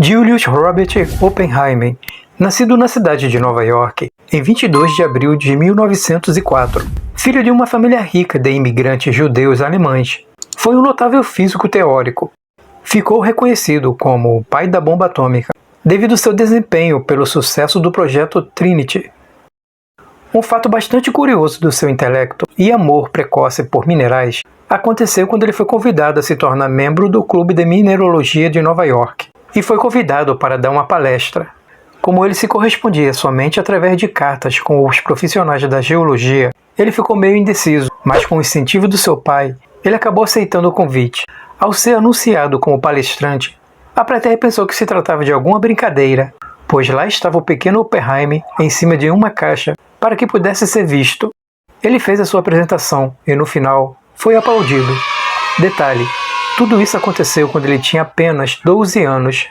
Julius Robert Oppenheimer, nascido na cidade de Nova York em 22 de abril de 1904, filho de uma família rica de imigrantes judeus alemães, foi um notável físico teórico. Ficou reconhecido como o pai da bomba atômica devido ao seu desempenho pelo sucesso do projeto Trinity. Um fato bastante curioso do seu intelecto e amor precoce por minerais aconteceu quando ele foi convidado a se tornar membro do Clube de Mineralogia de Nova York e foi convidado para dar uma palestra. Como ele se correspondia somente através de cartas com os profissionais da geologia, ele ficou meio indeciso, mas com o incentivo do seu pai, ele acabou aceitando o convite. Ao ser anunciado como palestrante, a plateia pensou que se tratava de alguma brincadeira, pois lá estava o pequeno Oppenheimer em cima de uma caixa para que pudesse ser visto. Ele fez a sua apresentação e no final foi aplaudido. Detalhe, tudo isso aconteceu quando ele tinha apenas 12 anos.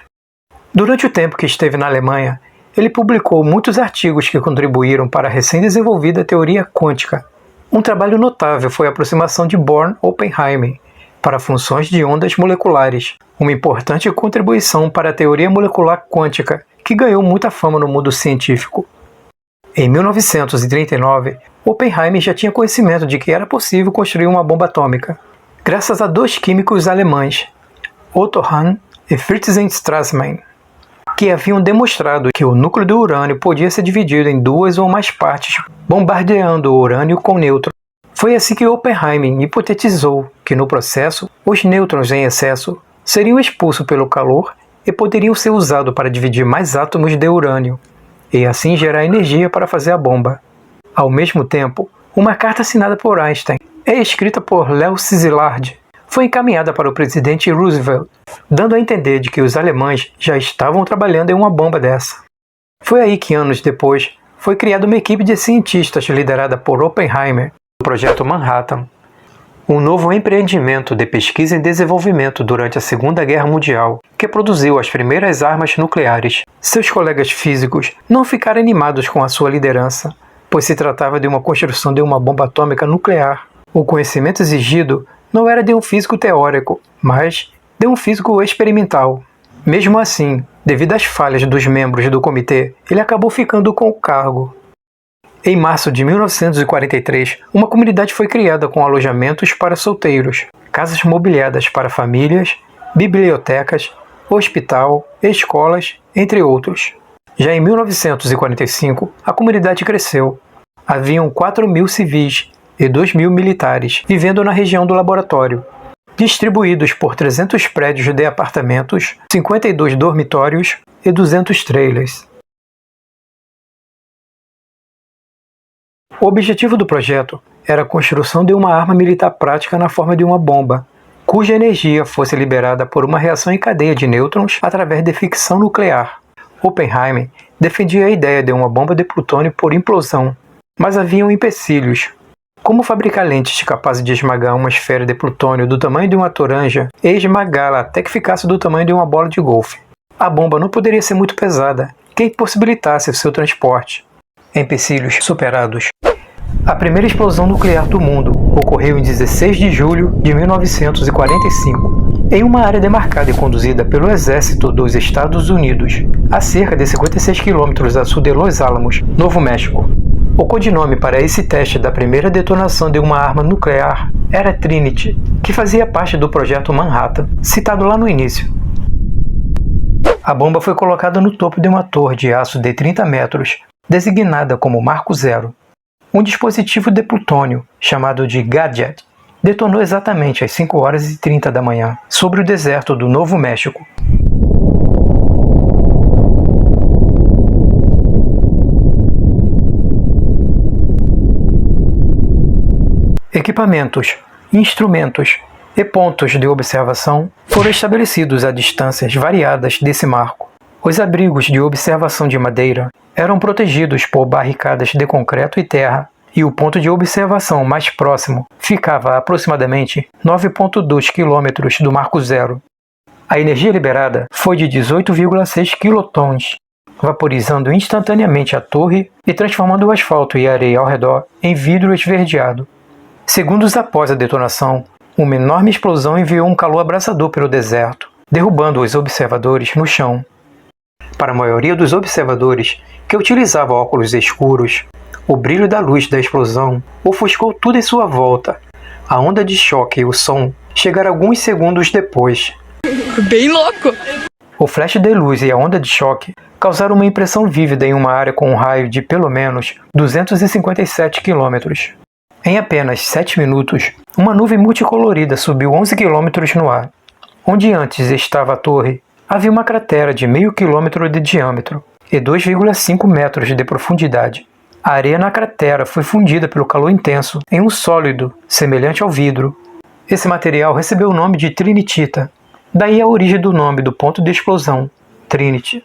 Durante o tempo que esteve na Alemanha, ele publicou muitos artigos que contribuíram para a recém-desenvolvida teoria quântica. Um trabalho notável foi a aproximação de Born-Oppenheimer para funções de ondas moleculares, uma importante contribuição para a teoria molecular quântica, que ganhou muita fama no mundo científico. Em 1939, Oppenheimer já tinha conhecimento de que era possível construir uma bomba atômica, graças a dois químicos alemães, Otto Hahn e Fritz Strassmann, que haviam demonstrado que o núcleo do urânio podia ser dividido em duas ou mais partes, bombardeando o urânio com nêutrons. Foi assim que Oppenheimer hipotetizou que no processo, os nêutrons em excesso seriam expulsos pelo calor e poderiam ser usados para dividir mais átomos de urânio, e assim gerar energia para fazer a bomba. Ao mesmo tempo, uma carta assinada por Einstein e escrita por Leo Szilard foi encaminhada para o presidente Roosevelt, dando a entender de que os alemães já estavam trabalhando em uma bomba dessa. Foi aí que, anos depois, foi criada uma equipe de cientistas liderada por Oppenheimer, do Projeto Manhattan, um novo empreendimento de pesquisa e desenvolvimento durante a Segunda Guerra Mundial, que produziu as primeiras armas nucleares. Seus colegas físicos não ficaram animados com a sua liderança, pois se tratava de uma construção de uma bomba atômica nuclear. O conhecimento exigido não era de um físico teórico, mas de um físico experimental. Mesmo assim, devido às falhas dos membros do comitê, ele acabou ficando com o cargo. Em março de 1943, uma comunidade foi criada com alojamentos para solteiros, casas mobiliadas para famílias, bibliotecas, hospital, escolas, entre outros. Já em 1945, a comunidade cresceu. Haviam 4.000 civis e 2.000 militares vivendo na região do laboratório, distribuídos por 300 prédios de apartamentos, 52 dormitórios e 200 trailers. O objetivo do projeto era a construção de uma arma militar prática na forma de uma bomba, cuja energia fosse liberada por uma reação em cadeia de nêutrons através de ficção nuclear. Oppenheimer defendia a ideia de uma bomba de plutônio por implosão, mas haviam empecilhos, como fabricar lentes capazes de esmagar uma esfera de plutônio do tamanho de uma toranja e esmagá-la até que ficasse do tamanho de uma bola de golfe. A bomba não poderia ser muito pesada, que impossibilitasse o seu transporte. Empecilhos superados. A primeira explosão nuclear do mundo ocorreu em 16 de julho de 1945, em uma área demarcada e conduzida pelo Exército dos Estados Unidos, a cerca de 56 quilômetros a sul de Los Alamos, Novo México. O codinome para esse teste da primeira detonação de uma arma nuclear era Trinity, que fazia parte do Projeto Manhattan, citado lá no início. A bomba foi colocada no topo de uma torre de aço de 30 metros, designada como Marco Zero. Um dispositivo de plutônio, chamado de Gadget, detonou exatamente às 5h30 da manhã, sobre o deserto do Novo México. Equipamentos, instrumentos e pontos de observação foram estabelecidos a distâncias variadas desse marco. Os abrigos de observação de madeira eram protegidos por barricadas de concreto e terra, e o ponto de observação mais próximo ficava a aproximadamente 9,2 km do Marco Zero. A energia liberada foi de 18,6 quilotons, vaporizando instantaneamente a torre e transformando o asfalto e a areia ao redor em vidro esverdeado. Segundos após a detonação, uma enorme explosão enviou um calor abrasador pelo deserto, derrubando os observadores no chão. Para a maioria dos observadores, que utilizavam óculos escuros, o brilho da luz da explosão ofuscou tudo em sua volta. A onda de choque e o som chegaram alguns segundos depois. Bem louco! O flash de luz e a onda de choque causaram uma impressão vívida em uma área com um raio de pelo menos 257 km. Em apenas 7 minutos, uma nuvem multicolorida subiu 11 km no ar. Onde antes estava a torre, havia uma cratera de meio quilômetro de diâmetro e 2,5 metros de profundidade. A areia na cratera foi fundida pelo calor intenso em um sólido semelhante ao vidro. Esse material recebeu o nome de trinitita, daí a origem do nome do ponto de explosão, Trinity.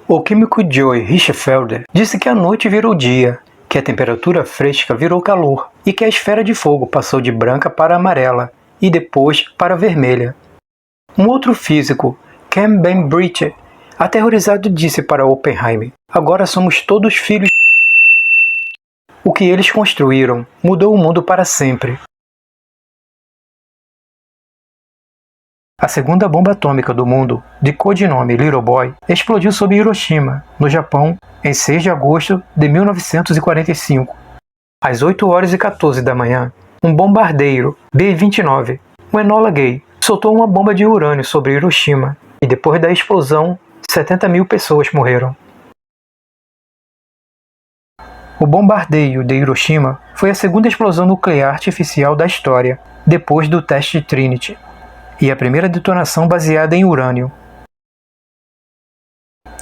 O químico Joe Richfelder disse que a noite virou dia, que a temperatura fresca virou calor e que a esfera de fogo passou de branca para amarela e depois para vermelha. Um outro físico, Ken Bainbridge, aterrorizado disse para Oppenheimer: "Agora somos todos filhos." O que eles construíram mudou o mundo para sempre. A segunda bomba atômica do mundo, de codinome Little Boy, explodiu sobre Hiroshima, no Japão, em 6 de agosto de 1945. Às 8h14 da manhã, um bombardeiro B-29, o Enola Gay, soltou uma bomba de urânio sobre Hiroshima e depois da explosão, 70.000 pessoas morreram. O bombardeio de Hiroshima foi a segunda explosão nuclear artificial da história, depois do teste Trinity, e a primeira detonação baseada em urânio.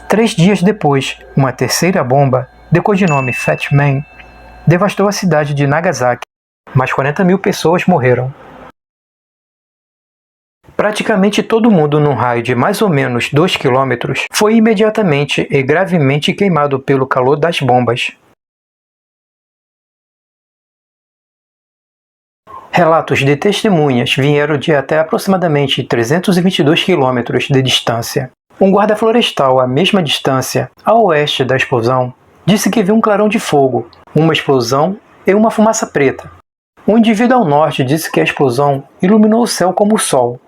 3 dias depois, uma terceira bomba, de codinome Fat Man, devastou a cidade de Nagasaki. Mais 40.000 pessoas morreram. Praticamente todo mundo num raio de mais ou menos 2 km foi imediatamente e gravemente queimado pelo calor das bombas. Relatos de testemunhas vieram de até aproximadamente 322 km de distância. Um guarda florestal à mesma distância, a oeste da explosão, disse que viu um clarão de fogo, uma explosão e uma fumaça preta. Um indivíduo ao norte disse que a explosão iluminou o céu como o sol.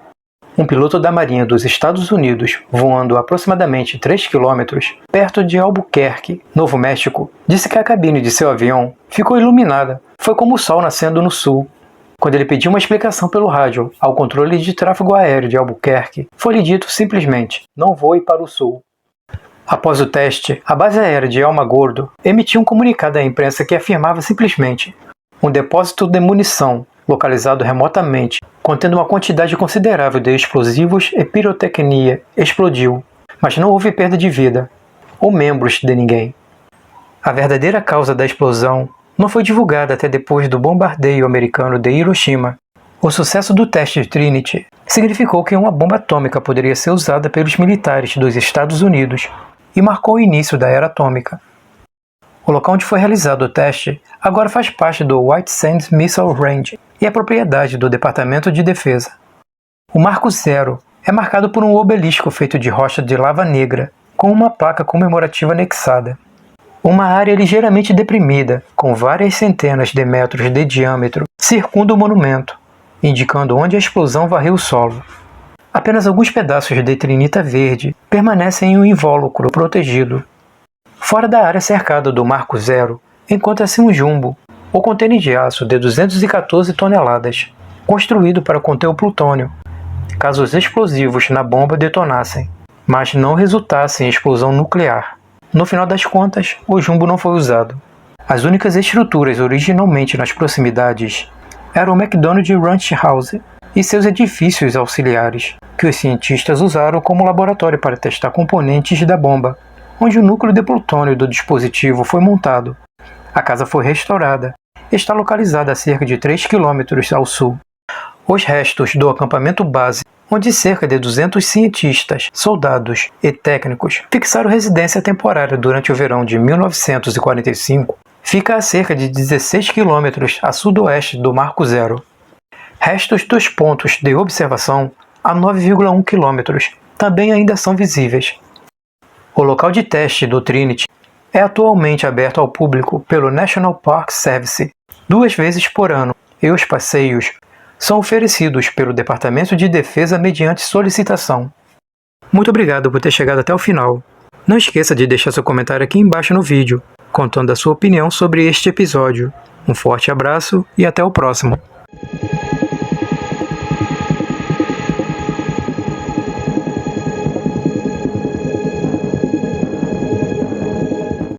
Um piloto da Marinha dos Estados Unidos, voando a aproximadamente 3 km perto de Albuquerque, Novo México, disse que a cabine de seu avião ficou iluminada. Foi como o sol nascendo no sul. Quando ele pediu uma explicação pelo rádio ao controle de tráfego aéreo de Albuquerque, foi-lhe dito simplesmente: "Não voe para o sul." Após o teste, a base aérea de Alamogordo emitiu um comunicado à imprensa que afirmava simplesmente: "Um depósito de munição, localizado remotamente, contendo uma quantidade considerável de explosivos e pirotecnia, explodiu, mas não houve perda de vida, ou membros de ninguém." A verdadeira causa da explosão não foi divulgada até depois do bombardeio americano de Hiroshima. O sucesso do teste Trinity significou que uma bomba atômica poderia ser usada pelos militares dos Estados Unidos e marcou o início da era atômica. O local onde foi realizado o teste agora faz parte do White Sands Missile Range e é propriedade do Departamento de Defesa. O Marco Zero é marcado por um obelisco feito de rocha de lava negra, com uma placa comemorativa anexada. Uma área ligeiramente deprimida, com várias centenas de metros de diâmetro, circunda o monumento, indicando onde a explosão varreu o solo. Apenas alguns pedaços de trinita verde permanecem em um invólucro protegido. Fora da área cercada do Marco Zero, encontra-se um jumbo, ou contêiner de aço de 214 toneladas, construído para conter o plutônio, caso os explosivos na bomba detonassem, mas não resultassem em explosão nuclear. No final das contas, o jumbo não foi usado. As únicas estruturas originalmente nas proximidades eram o McDonald Ranch House e seus edifícios auxiliares, que os cientistas usaram como laboratório para testar componentes da bomba, onde o núcleo de plutônio do dispositivo foi montado. A casa foi restaurada e está localizada a cerca de 3 km ao sul. Os restos do acampamento base, onde cerca de 200 cientistas, soldados e técnicos fixaram residência temporária durante o verão de 1945, fica a cerca de 16 km a sudoeste do Marco Zero. Restos dos pontos de observação a 9,1 km também ainda são visíveis. O local de teste do Trinity é atualmente aberto ao público pelo National Park Service 2 vezes por ano, e os passeios são oferecidos pelo Departamento de Defesa mediante solicitação. Muito obrigado por ter chegado até o final. Não esqueça de deixar seu comentário aqui embaixo no vídeo, contando a sua opinião sobre este episódio. Um forte abraço e até o próximo.